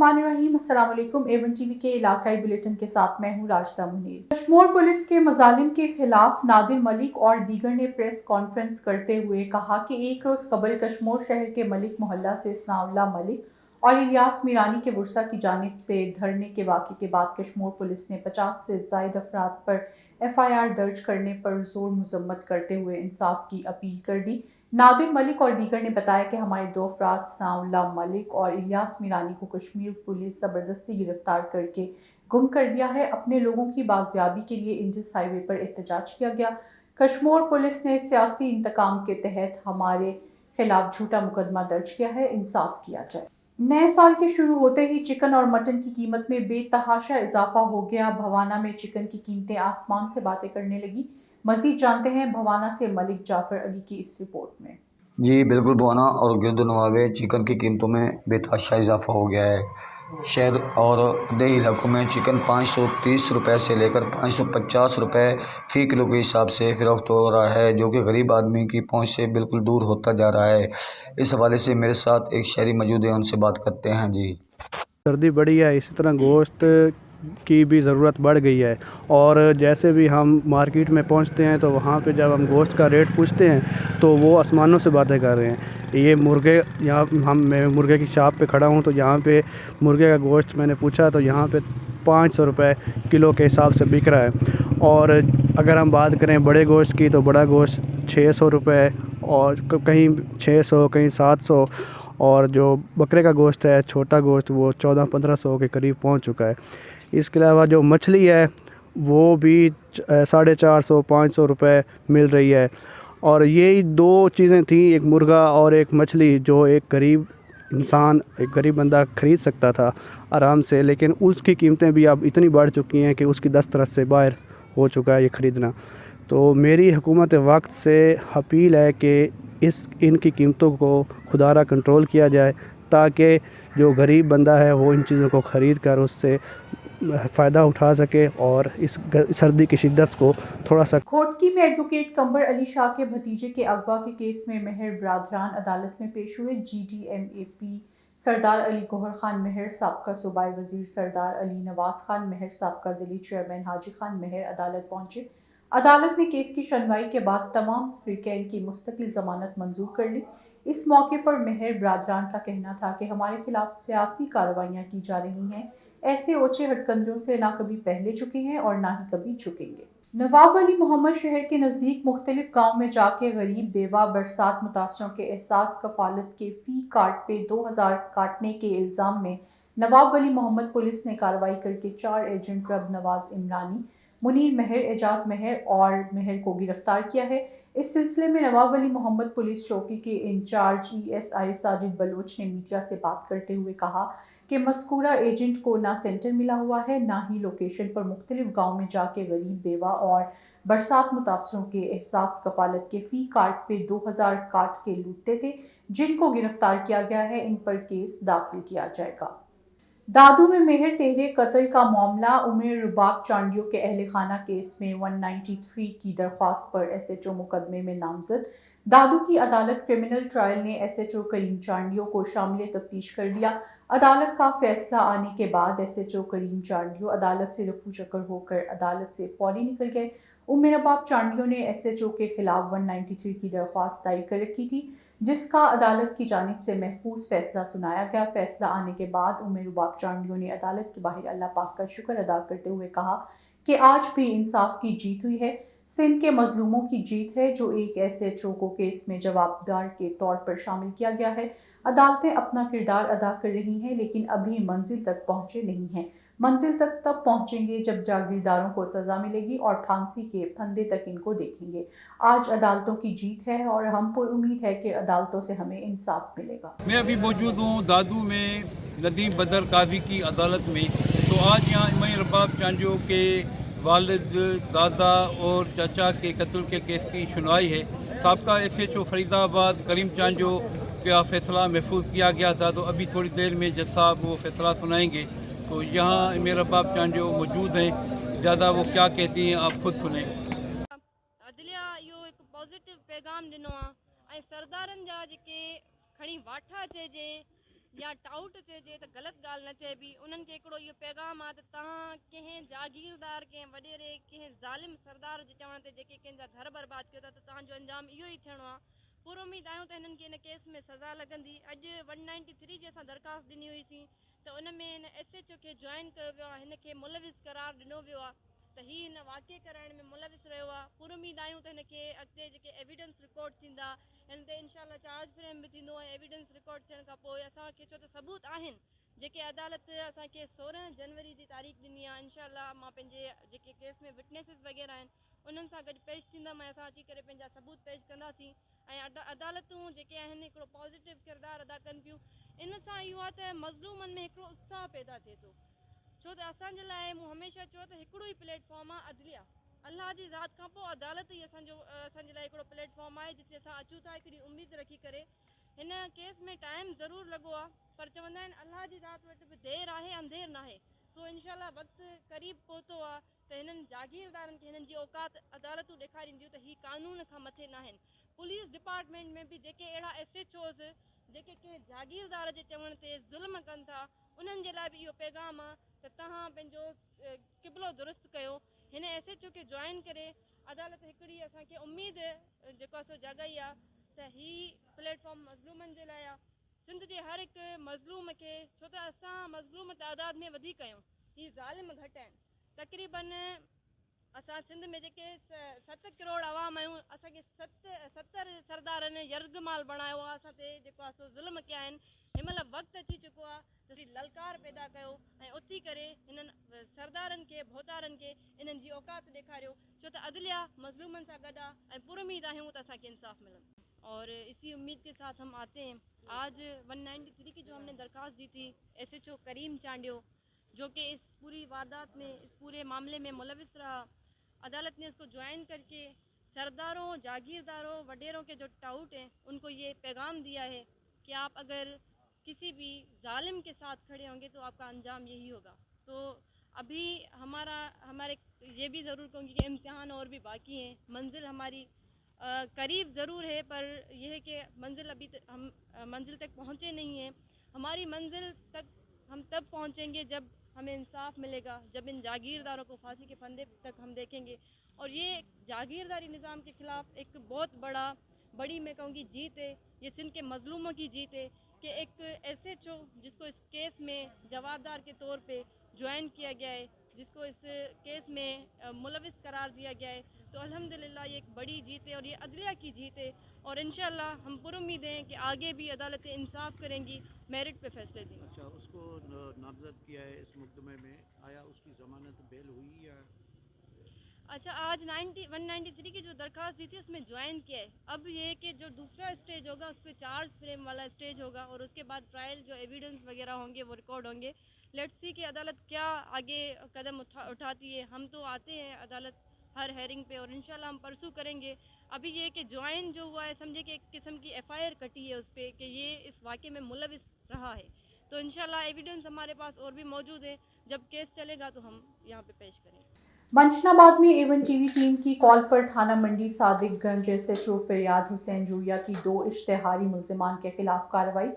बिस्मिल्लाहिर्रहमानिर्रहीम। अस्सलाम वालेकुम। A1 TV के इलाकाई बुलेटिन के साथ मैं हूँ राशिदा मुनीर। कश्मीर पुलिस के मजालिम के खिलाफ नादिर मलिक और दीगर ने प्रेस कॉन्फ्रेंस करते हुए कहा कि एक रोज़ कबल कश्मीर शहर के मलिक मोहल्ला से सनाउल्लाह मलिक और इलियास मीरानी के वर्सा की जानिब से धरने के वाक़े के बाद कश्मीर पुलिस ने 50 से ज़ायद अफराद पर FIR दर्ज करने पर जोर मजम्मत करते हुए इंसाफ की अपील कर दी। नादिर मलिक और दीगर ने बताया कि हमारे 2 अफराद सनाउल्लाह मलिक और इलियास मीरानी को कश्मीर पुलिस ज़बरदस्ती गिरफ्तार करके गुम कर दिया है। अपने लोगों की बाजियाबी के लिए इंडस हाईवे पर एहतजाज किया गया। कश्मीर पुलिस ने सियासी इंतकाम के तहत हमारे खिलाफ झूठा मुकदमा दर्ज किया है, इंसाफ किया जाए। नए साल के शुरू होते ही चिकन और मटन की कीमत में बेतहाशा इजाफा हो गया। भवाना में चिकन की कीमतें आसमान से बातें करने लगी। मजीद जानते हैं भवाना से मलिक जाफर अली की इस रिपोर्ट में। जी बिल्कुल, भवाना और गिरदनवावे चिकन की कीमतों में बेतहाशा इजाफा हो गया है। शहर और देही इलाकों में चिकन 530 रुपये से लेकर 550 रुपये फ़ी किलो के हिसाब से फ़रोख्त हो रहा है, जो कि गरीब आदमी की पहुंच से बिल्कुल दूर होता जा रहा है। इस हवाले से मेरे साथ एक शहरी मौजूद है, उनसे बात करते हैं। जी, सर्दी बढ़ी है, इसी तरह गोश्त की भी ज़रूरत बढ़ गई है। और जैसे भी हम मार्केट में पहुंचते हैं तो वहाँ पे जब हम गोश्त का रेट पूछते हैं तो वो आसमानों से बातें कर रहे हैं। ये मुर्गे, यहाँ मैं मुर्गे की शॉप पे खड़ा हूँ तो यहाँ पे मुर्गे का गोश्त मैंने पूछा तो यहाँ पे 500 रुपये किलो के हिसाब से बिक रहा है। और अगर हम बात करें बड़े गोश्त की तो बड़ा गोश्त 600 रुपये और कहीं 600, कहीं 700। और जो बकरे का गोश्त है, छोटा गोश्त, वो 1400-1500 के करीब पहुंच चुका है। इसके अलावा जो मछली है वो भी 450-500 रुपये मिल रही है। और यही 2 चीज़ें थी, एक मुर्गा और एक मछली, जो एक गरीब इंसान, एक गरीब बंदा ख़रीद सकता था आराम से, लेकिन उसकी कीमतें भी अब इतनी बढ़ चुकी हैं कि उसकी दस्तरस से बाहर हो चुका है ये ख़रीदना। तो मेरी हुकूमत वक्त से अपील है कि इनकी कीमतों को खुदारा कंट्रोल किया जाए, ताकि जो गरीब बंदा है वो इन चीज़ों को ख़रीद कर उससे फ़ायदा उठा सके और इस सर्दी की शिद्दत को थोड़ा सा। खोटकी में एडवोकेट कंबर अली शाह के भतीजे के अगवा के केस में मेहर बरादरान अदालत में पेश हुए। GDMAP सरदार अली गौहर खान मेहर, साबका सूबाई वजीर सरदार अली नवाज खान मेहर, साबका ज़िली चेयरमैन हाजी खान मेहर अदालत पहुंचे। अदालत ने केस की सुनवाई के बाद तमाम फ्रीकैन की मुस्तकिल ज़मानत मंजूर कर ली। इस मौके पर मेहर बरादरान का कहना था कि हमारे खिलाफ सियासी कार्रवाइयाँ की जा रही हैं। ऐसे ओछे हटकंडों से ना कभी पहले झुके हैं और ना ही कभी झुकेंगे। नवाब अली मोहम्मद शहर के नज़दीक मुख्तलिफ गाँव में जाके गरीब बेवा बरसात मुतासरों के एहसास कफालत के फ़ी कार्ड पे 2000 काटने के इल्ज़ाम में नवाब अली मोहम्मद पुलिस ने कार्रवाई करके 4 एजेंट रब नवाज इमरानी, मुनीर मेहर, एजाज मेहर और मेहर को गिरफ्तार किया है। इस सिलसिले में नवाब अली मोहम्मद पुलिस चौकी के इंचार्ज ESI साजिद बलोच ने मीडिया से बात करते हुए कहा कि मज़कूरा एजेंट को ना सेंटर मिला हुआ है, ना ही लोकेशन पर मुख्तलिफ गाँव में जाके गरीब बेवा और बरसात मुतासरों के एहसास कफालत के फ़ी कार्ड पे 2000 काट के लूटते थे, जिनको गिरफ्तार किया गया है। इन पर केस दाखिल किया जाएगा। दादू में मेहर तेहरे कत्ल का मामला। उमेर रुबाब चांडियों के अहल खाना केस में 193 की दरख्वास्त पर SHO मुकदमे में नामजद। दादू की अदालत क्रिमिनल ट्रायल ने SHO करीम चांडियों को शामिल तफ्तीश कर दिया। अदालत का फैसला आने के बाद SHO करीम चांडियों अदालत से रफू चक्कर होकर अदालत से फौरी निकल गए। उमेर रुबाब चांडियों ने SHO के खिलाफ 193 की दरख्वास्त दायर कर रखी थी, जिसका अदालत की जानिब से महफूज फैसला सुनाया गया। फैसला आने के बाद उमेर रुबाब चांडियों ने अदालत के बाहर अल्लाह पाक का शुक्र अदा करते हुए कहा कि आज भी इंसाफ की जीत हुई है, सिंध के मजलूमों की जीत है, जो एक SHO को केस में जवाबदार के तौर पर शामिल किया गया है। अदालतें अपना किरदार अदा कर रही हैं, लेकिन अभी मंजिल तक पहुँचे नहीं हैं। मंजिल तक तब पहुँचेंगे जब जागीरदारों को सज़ा मिलेगी और फांसी के फंदे तक इनको देखेंगे। आज अदालतों की जीत है और हम पर उम्मीद है कि अदालतों से हमें इंसाफ मिलेगा। मैं अभी मौजूद हूँ दादू में नदीम बदर काजी की अदालत में। तो आज यहाँ उमेर रुबाब चांडियों के वालिद, दादा और चाचा के कत्ल के केस की सुनवाई है। साबका SHO फरीदाबाद करीम चांडियों का फैसला महफूज किया गया था, तो अभी थोड़ी देर में जज साहब वो फैसला सुनाएंगे। तो यहाँ उमेर रुबाब चांडियों मौजूद हैं, ज़्यादा वो क्या कहती हैं आप खुद सुनें। अदलिया इहो हिकु पॉज़िटिव पैगाम ॾिनो आहे ऐं सरदारनि जा जेके खणी वाठा चइजे या टाउट चइजे त ग़लति ॻाल्हि न चइबी। उन्हनि खे हिकिड़ो इहो पैगाम आहे त तव्हां कंहिं जागीरदार, कंहिं वॾेरे, कंहिं ज़ालिम सरदार जे चवण ते जेके कंहिंजा घर बर्बाद कयो था त तव्हांजो अंजाम इहो ई थियणो आहे। पूरो उम्मीद आहियूं त हिननि खे हिन केस में सज़ा लॻंदी। अॼु 193 जी असां दरख़्वास्त ॾिनी हुईसीं त उन में हिन SHO खे जॉइन कयो वियो आहे, हिन खे मुलविस करार ॾिनो वियो आहे त हीउ हिन वाक़े कराइण में मुलविस रहियो आहे। पूरो उम्मीद आहियूं त हिन खे अॻिते जेके एविडेंस रिकॉर्ड थींदा हिन ते इनशाला चार्ज फ्रेम बि थींदो ऐं एविडेंस रिकॉर्ड थियण खां पोइ असांखे छो त सबूत आहिनि जेके अदालत असांखे 16 जनवरी जी तारीख़ ॾिनी आहे। इनशाला मां पंहिंजे जेके केस में विटनेसिस वग़ैरह आहिनि उन्हनि सां गॾु पेश थींदमि ऐं असां अची करे पंहिंजा सबूत पेश कंदासीं ऐं अदालतूं जेके आहिनि हिकिड़ो पॉज़िटिव किरदारु अदा कनि पियूं। इन सां इहो आहे त मज़लूमनि में हिकिड़ो उत्साह पैदा थिए थो, छो त असांजे लाइ मूं हमेशह चयो त हिकिड़ो ई प्लेटफॉर्म आहे अदलिया। अल्लाह जी ज़ात खां पोइ अदालत ई असांजे लाइ हिकिड़ो प्लेटफॉर्म आहे जिते असां अचूं था हिकिड़ी उमेद रखी करे। हिन केस में टाइम ज़रूरु लॻो आहे पर चवंदा आहिनि अल्लाह जी ज़ात वटि बि देरि आहे अंधेर न आहे। सो इनशाला वक़्तु क़रीब पहुतो आहे त हिननि जागीरदारनि खे हिननि जी औकात अदालतूं ॾेखारींदियूं त हीअ कानून खां मथे न आहिनि। पुलिस डिपार्टमेंट में बि जेके अहिड़ा SHOs जेके कंहिं जागीरदार जे चवण ते ज़ुल्म कनि था उन्हनि जे लाइ बि इहो पैगाम आहे त तव्हां पंहिंजो क़िबलो दुरुस्त कयो। हिन SHO खे जॉइन करे अदालत हिकिड़ी असांखे उमेदु जेको आहे सो जॻाई आहे त हीअ प्लेटफॉर्म मज़लूमनि जे लाइ आहे। सिंध जे हर हिकु मज़लूम खे, छो त असां मज़लूम तादाद में वधीक आहियूं, हीअ ज़ालिम घटि आहिनि। तक़रीबन असां सिंध में जेके 7 करोड़ आवाम आहियूं असांखे 70 सरदारनि यर्गमाल बणायो आहे, असां ते जेको आहे सो ज़ुल्म कया आहिनि। हिन महिल वक़्तु अची चुको आहे त ललकार पैदा कयो ऐं उथी करे हिननि सरदारनि खे, भोतारनि खे इन्हनि जी औकात ॾेखारियो, छो त अदलिया मज़लूमनि सां गॾु आहे ऐं पुर उम्मीद आहियूं त असांखे इंसाफ़ मिलंदो। और इसी उम्मीद के साथ हम आते हैं। आज 193 की जो हमने दरख्वास्त दी थी SHO करीम चांडियो जो कि इस पूरी वारदात में, इस पूरे मामले में मुलविस रहा, अदालत ने इसको ज्वाइन करके सरदारों, जागीरदारों, वडेरों के जो टाउट हैं उनको ये पैगाम दिया है कि आप अगर किसी भी जालिम के साथ खड़े होंगे तो आपका अंजाम यही होगा। तो अभी हमारे ये भी ज़रूर कहूँगी कि इम्तिहान और भी बाकी हैं, मंजिल हमारी करीब ज़रूर है पर यह है कि मंजिल अभी हम मंजिल तक पहुँचे नहीं हैं। हमारी मंजिल तक हम तब पहुँचेंगे जब हमें इंसाफ मिलेगा, जब इन जागीरदारों को फांसी के फंदे तक हम देखेंगे। और ये जागीरदारी निज़ाम के ख़िलाफ़ एक बहुत बड़ी मैं कहूँगी जीत है, ये सिंध के मज़लूमों की जीत है कि एक SHO जिसको इस केस में जवाबदार के तौर पे ज्वाइन किया गया है, जिसको इस केस में मुलविस करार दिया गया है, तो अल्हम्दुलिल्लाह ये एक बड़ी जीत है और ये अदलिया की जीत है। और इंशाअल्लाह हम पुरुम्मीद हैं कि आगे भी अदालतें इंसाफ करेंगी, मेरिट पे फैसले देंगी। अच्छा, उसको नामजद किया है इस मुकदमे में, आया उसकी ज़मानत बेल हुई या? अच्छा, आज 193 की जो दरख्वास्त दी थी उसमें ज्वाइन किया है। अब ये कि जो दूसरा स्टेज होगा उस पर चार्ज फ्रेम वाला स्टेज होगा और उसके बाद ट्रायल जो एविडेंस वगैरह होंगे वो रिकॉर्ड होंगे। लेट्स सी कि अदालत क्या आगे कदम उठाती है। हम तो आते हैं अदालत हर हेयरिंग पे और इंशाल्लाह हम परसू करेंगे। अभी ये कि ज्वाइन जो हुआ है समझे कि एक किस्म की FIR कटी है उस पर कि ये इस वाक़े में मुलविस रहा है, तो इंशाल्लाह एविडेंस हमारे पास और भी मौजूद है। जब केस चलेगा तो हम यहाँ पे पेश करेंगे। मंशनाबाद में A1 TV टीम की कॉल पर थाना मंडी सादिकगंज SHO फरियाद हुसैन जुड़िया की 2 इश्तिहारी मुल्जिमान के खिलाफ कार्रवाई।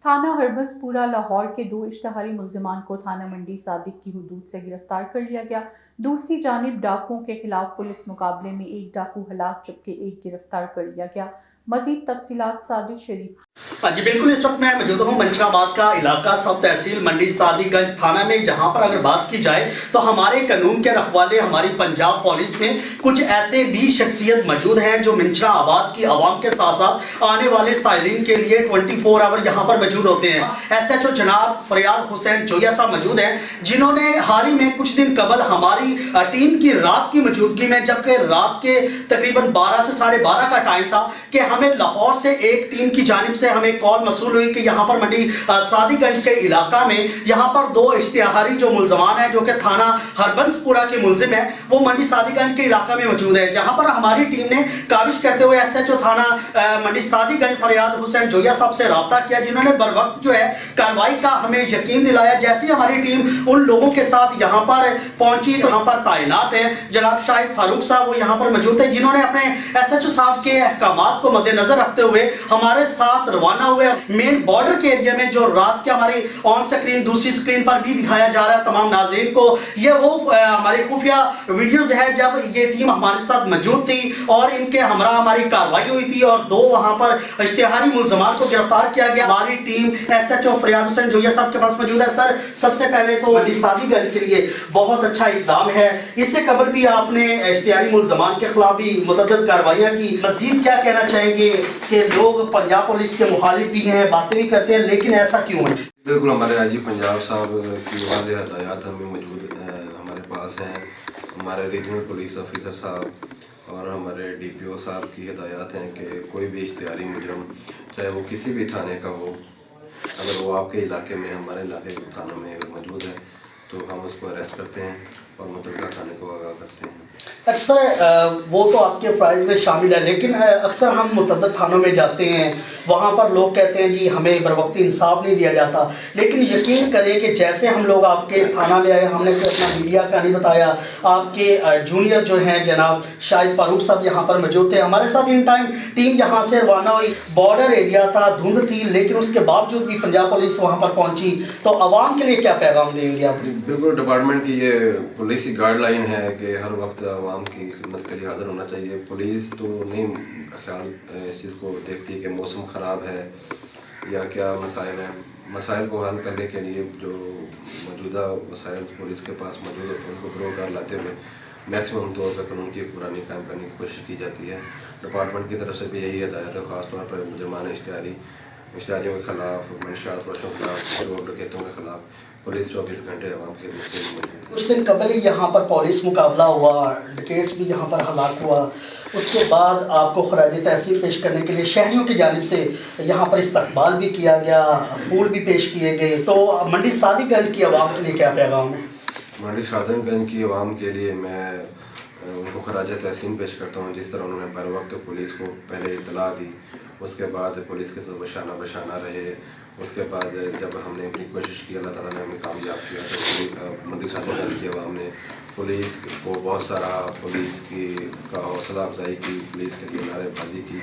थाना हरबंसपुरा लाहौर के 2 इश्तिहारी मुल्जिमान को थाना मंडी सादिक की हुदूद से गिरफ्तार कर लिया गया। दूसरी जानिब डाकुओं के खिलाफ पुलिस मुकाबले में 1 डाकू हलाक जबकि 1 गिरफ्तार कर लिया गया। मजीद तफसीलात साजिद शरीफ। जी बिल्कुल, इस वक्त मैं मौजूद हूँ मंशनाबाद का इलाका, सब तहसील मंडी सादिकगंज थाना में, जहाँ पर अगर बात की जाए तो हमारे कानून के रखवाले हमारी पंजाब पुलिस में कुछ ऐसे भी शख्सियत मौजूद हैं जो मंशनाबाद की आवाम के साथ साथ आने वाले साइलिन के लिए 24 आवर यहाँ पर मौजूद होते हैं। SHO जनाब फरियाद हुसैन जोया साहब मौजूद हैं, जिन्होंने हाल ही में कुछ दिन कबल हमारी टीम की रात की मौजूदगी में, जबकि रात के तकरीबन 12 से 12:30 का टाइम था कि हमें लाहौर से एक टीम की जानिब से हमें कॉल मसूल हुई कि यहाँ पर मंडी सादिकगंज के इलाका में यहाँ पर 2 इश्तिहारी जो मुल्जमान हैं जो कि थाना हरबंसपुरा के मुल्जिम हैं, वो मंडी सादिकगंज के इलाका में मौजूद है। जहाँ पर हमारी टीम ने काविश करते हुए SHO थाना मंडी सादिकगंज फरियाद हुसैन जोया साहब से रब्ता किया, जिन्होंने बर वक्त जो है कार्रवाई का हमें यकीन दिलाया। जैसे ही हमारी टीम उन लोगों के साथ यहाँ पर पहुंची तो यहाँ पर तैनात है जनाब शाहिद फारूक साहब, वो यहाँ पर मौजूद है, जिन्होंने अपने SHO साहब के अहकामात को मद्देनजर रखते हुए हमारे साथ रवाना रवाना हुए मेन बॉर्डर के एरिया में, जो रात के हमारे ऑन स्क्रीन दूसरी स्क्रीन पर भी दिखाया जा रहा है तमाम नाज़रीन को। ये वो हमारे खुफिया वीडियोस है जब ये टीम हमारे साथ मौजूद थी और इनके हमरा हमारी कार्रवाई हुई थी और 2 वहां पर इश्तिहारी मुलजमान को गिरफ्तार किया गया। हमारी टीम SHO फरियाद हुसैन जोया साहब के पास मौजूद है। सर, सबसे पहले तो सादीगंज के लिए बहुत अच्छा इक़दाम है। इससे कबल भी आपने इश्तिहारी मुलजमान के खिलाफ भी मुतअद्दिद कार्रवाइयाँ की। मज़ीद क्या कहना चाहेंगे कि लोग पंजाब पुलिस के मुखालिफ भी हैं, बातें भी करते हैं, लेकिन ऐसा क्यों है? बिल्कुल, हमारे आईजी पंजाब साहब की वाले हदायत हमें मौजूद हमारे पास हैं। हमारे रीजनल पुलिस ऑफिसर साहब और हमारे DPO साहब की हदायत हैं कि कोई भी इश्तिहारी मुजरम, चाहे वो किसी भी थाने का हो, अगर वो आपके इलाके में, हमारे इलाके के थाना में अगर मौजूद है तो हम उसको अरेस्ट करते हैं और मुतल्लिका थाने को आगाह करते हैं। अक्सर वो तो आपके फ़राइज़ में शामिल है, लेकिन अक्सर हम मुतअद्दिद थानों में जाते हैं, वहाँ पर लोग कहते हैं जी हमें बरवक्त इंसाफ नहीं दिया जाता। लेकिन यकीन करें कि जैसे हम लोग आपके थाना में आए, हमने फिर अपना मीडिया का नहीं बताया, आपके जूनियर जो हैं जनाब शाहिद फारूक साहब यहाँ पर मौजूद थे, हमारे साथ इन टाइम टीम यहाँ से रवाना हुई। बॉर्डर एरिया था, धुंध थी, लेकिन उसके बावजूद भी पंजाब पुलिस वहाँ पर पहुँची। तो आवाम के लिए क्या पैगाम देंगे आप? बिल्कुल, डिपार्टमेंट की ये पुलिस गाइडलाइन है कि हर वक्त आवाम की खिदमत के लिए हाजिर होना चाहिए। पुलिस तो नहीं ख्याल इस चीज़ को देखती है कि मौसम ख़राब है या क्या मसाइल हैं। मसाइल को हल करने के लिए जो मौजूदा वसाइल पुलिस के पास मौजूद होते हैं उनको बरोकार लाते हुए मैक्सिमम तौर पर कानून की पुरानी कायम करने की कोशिश की जाती है। डिपार्टमेंट की तरफ से भी यही हदायत है, ख़ासतौर पर मुजरमान इश्तिहारियों के खिलाफ, मंशात फरोशों के खिलाफ, चोर डकैतों के खिलाफ पुलिस 24 घंटे आवाम के लिए। कुछ दिन कबल ही यहाँ पर पुलिस मुकाबला हुआ, डिकेट्स भी यहाँ पर हलाक हुआ। उसके बाद आपको खराज तहसीन पेश करने के लिए शहरियों की जानिब से यहाँ पर इस्तकबाल भी किया गया, फूल भी पेश किए गए। तो मंडी सादीगंज की आवाम के लिए क्या पैगाम है? मंडी सादीगंज की आवाम के लिए मैं उनको खराज तहसीन पेश करता हूँ। जिस तरह उन्होंने बर वक्त पुलिस को पहले इतला दी, उसके बाद पुलिस के साथ बशाना बशाना रहे, उसके बाद जब हमने अपनी कोशिश की, अल्लाह ताला ने हमें कामयाब किया, तो मंडी सादीगंज की आवाम ने पुलिस को बहुत सारा पुलिस की का हौसला अफजाई की, पुलिस के लिए नारेबाजी की,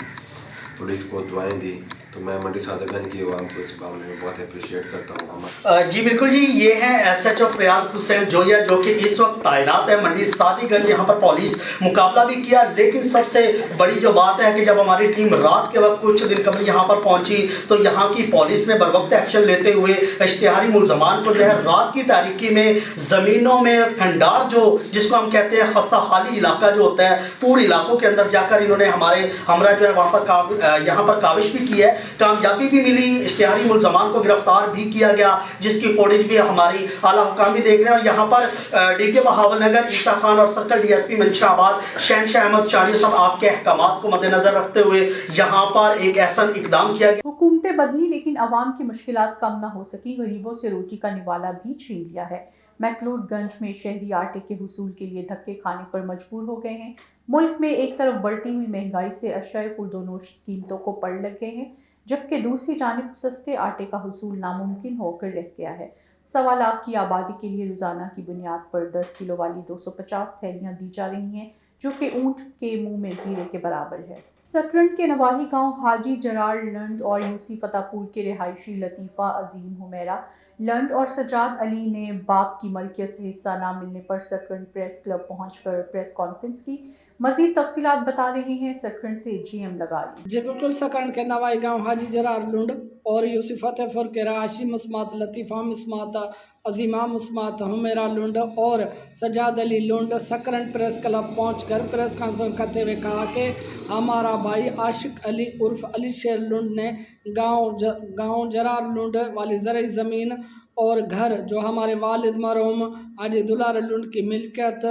पुलिस को दुआएं दी। तो मैं मंडी सादीगंज की आवाम को इस मामले में बहुत अप्रिशिएट करता हूँ। जी बिल्कुल जी, ये हैं SHO फरियाद हुसैन जोया जो कि इस वक्त तैनात है मंडी सादीगंज। यहाँ पर पुलिस मुकाबला भी किया, लेकिन सबसे बड़ी जो बात है कि जब हमारी टीम रात के वक्त कुछ दिन कबल यहाँ पर पहुँची तो यहाँ की पुलिस ने बरवक्त एक्शन लेते हुए इश्तिहारी मुलजमान को जो है रात की तारीकी में ज़मीनों में खंडार जो जिसको हम कहते हैं खस्ता खाली इलाका जो होता है, पूरे इलाकों के अंदर जाकर इन्होंने हमरा जो है वहाँ पर यहाँ पर काविश भी की है, कामयाबी भी मिली, इश्तिहारी मुलजमान को गिरफ्तार भी किया गया, जिसकी फुटेज भी हमारी आला हुकाम भी देख रहे हैं। और यहाँ पर DK बहावल नगर ईसा खान और सर्कल DSP मंशाबाद शहनशाह अहमद चानी साहब आपके अहकामात को मद्देनजर रखते हुए यहाँ पर एक ऐसा इकदाम किया गया। हुकूमतें बदली लेकिन अवाम की मुश्किलात कम ना हो सकी, गरीबों से रोटी का निवाला भी छीन लिया है। मैक्लोडगंज में शहरी आटे के हुसूल के लिए धक्के खाने पर मजबूर हो गए हैं। मुल्क में एक तरफ बढ़ती हुई महंगाई से अशयाए खुर्दोनोश की कीमतों को पड़ लग गए हैं, जबकि दूसरी जानिब सस्ते आटे का हुसूल नामुमकिन होकर रह गया है। 1.25 लाख की आबादी के लिए रोज़ाना की बुनियाद पर 10 किलो वाली 250 थैलियाँ दी जा रही हैं, जो कि ऊँट के मुंह में ज़ीरे के बराबर है। सकरंड के नवाही गांव हाजी जरार लंड और यूसी फतापुर के रिहायशी लतीफ़ा अजीम हुमैरा लंड और सजाद अली ने बाप की मलकियत से हिस्सा ना मिलने पर सकरंड प्रेस क्लब पहुंचकर प्रेस कॉन्फ्रेंस की। मज़ीद तफसीलात बता रहे हैं सकरंड से GM लगारी। जी बिल्कुल, सकरंड के नवाई गांव हाजी जरार लुंड और यूसुफ फतेहपुर के रहायशी मुस्मात लतीफ़ा मुस्मात अजीमा मुस्मात हुमेरा लुंड और सजाद अली लुंड सकरंड प्रेस क्लब पहुंचकर प्रेस कॉन्फ्रेंस करते हुए कहा कि हमारा भाई आशिक अली उर्फ अली शेर लुंड ने गांव जरार लुंड वाली ज़रई ज़मीन और घर जो हमारे वालिद मरहूम हाजी दुलार लुंड की मिल्कियत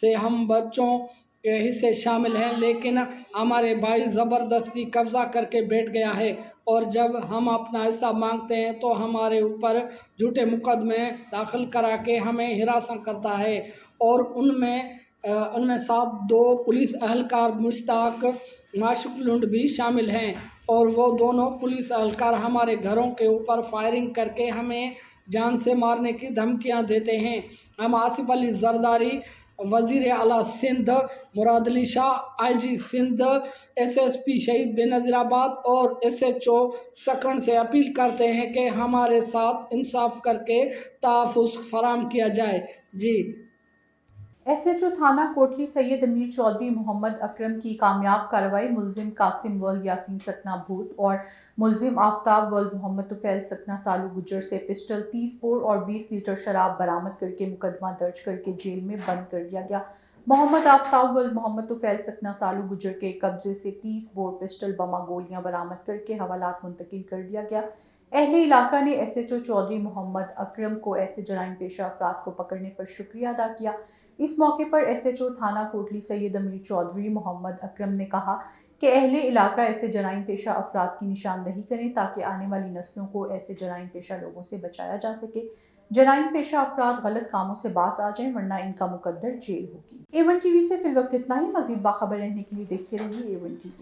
से हम बच्चों के हिस्से शामिल हैं, लेकिन हमारे भाई ज़बरदस्ती कब्ज़ा करके बैठ गया है और जब हम अपना हिस्सा मांगते हैं तो हमारे ऊपर झूठे मुकदमे दाखिल करा के हमें हिरासत करता है और उनमें साथ 2 पुलिस अहलकार मुश्ताक माशुक लुंड भी शामिल हैं और वो दोनों पुलिस अहलकार हमारे घरों के ऊपर फायरिंग करके हमें जान से मारने की धमकियां देते हैं। हम आसिफ अली जरदारी वज़ीर आला सिंध मुराद अली शाह, IG सिंध, SSP शहीद बेनज़ीराबाद और SHO सकरण से अपील करते हैं कि हमारे साथ इंसाफ करके तहफ़्फ़ुज़ फराहम किया जाए। जी। SHO थाना कोटली सैयद अमीर चौधरी मोहम्मद अकरम की कामयाब कार्रवाई मुलजिम कासिम वर्ल्ड यासीन सतना भूत और मुलजिम आफ्ताब वर्ल्ड मोहम्मद तुफैल सतना सालू गुजर से पिस्टल 30 बोर और 20 लीटर शराब बरामद करके मुकदमा दर्ज करके जेल में बंद कर दिया गया। मोहम्मद आफ्ताब वर्ल्ड मोहम्मद तुफैल सतना सालू गुजर के कब्जे से 30 बोर पिस्टल बमा गोलियां बरामद करके हवालात मुंतकिल कर दिया गया। अहले इलाका ने SHO चौधरी मोहम्मद अकरम को ऐसे जराइम पेशा अफराद को पकड़ने पर शुक्रिया अदा किया। इस मौके पर SHO थाना कोटली सैयद अमीर चौधरी मोहम्मद अकरम ने कहा कि अहले इलाका ऐसे जराइम पेशा अफराद की निशानदही करें ताकि आने वाली नस्लों को ऐसे जराइम पेशा लोगों से बचाया जा सके। जराइम पेशा अफराद गलत कामों से बाज आ जाएं वरना इनका मुकद्दर जेल होगी। A1 TV से फिल वक्त इतना ही। मजीद बाखबर रहने के लिए देखते रहिए A1 TV।